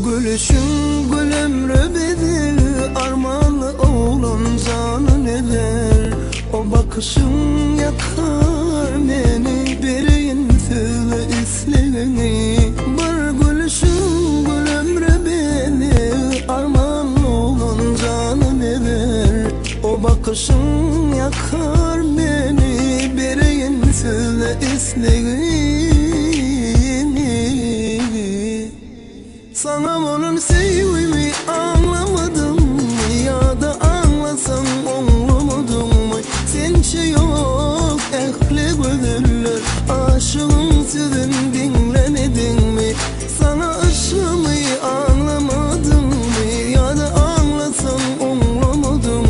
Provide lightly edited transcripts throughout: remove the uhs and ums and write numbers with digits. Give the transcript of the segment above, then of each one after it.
gülüşün gül ömrü bedir, armağanlı oğlan canı neler. O bakışın yakar beni, birin söyle islerini. Bir gülüşün gül ömrü bedir, armağanlı oğlan canı neler. O bakışın yakar beni, birin söyle islerini. Sana onun sevimi anlamadım ya da anlasam anlamadım. Sence yok ehli gönüller, aşığın sözün dinlemedin mi? Sana aşığımı anlamadım ya da anlasam anlamadım.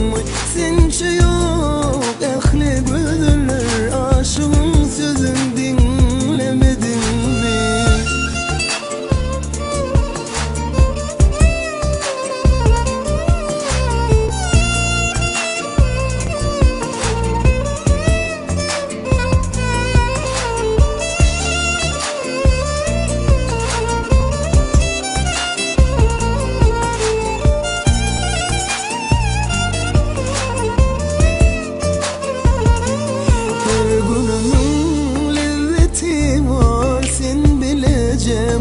Sence yok ehli gönüller, aşığın sözün dinlemedin mi?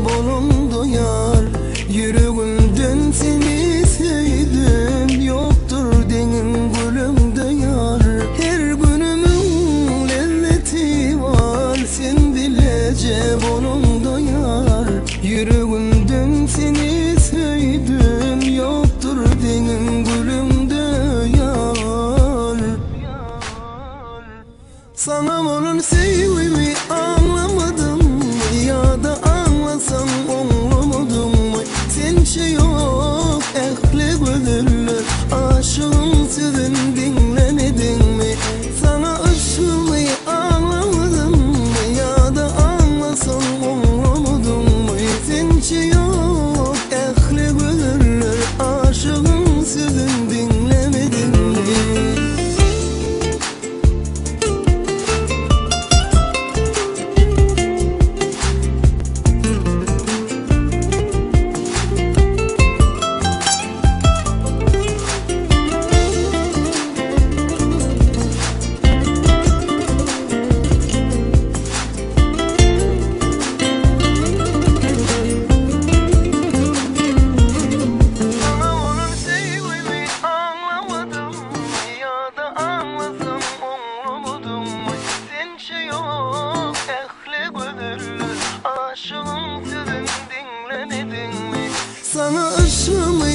Bolum doyar, yüreğimden seni sevdim, yoktur denin gülümde yar. Her günümün lezzeti var, sen bilece bolum doyar. Yüreğimden seni sevdim, yoktur denin gülümde yar. Sana onun sevimi anlamadım ya da anlasam anlamadım. Sence yok ehli gönüller, aşığın sözün dinlemedin mi? Sana aşığımı anlamadım ya da anlasam anlamadım. Sence yok ehli gönüller, aşığın sözün dinlemedin mi? Aşığın sözün dinlemedin mi? Sana aşığımı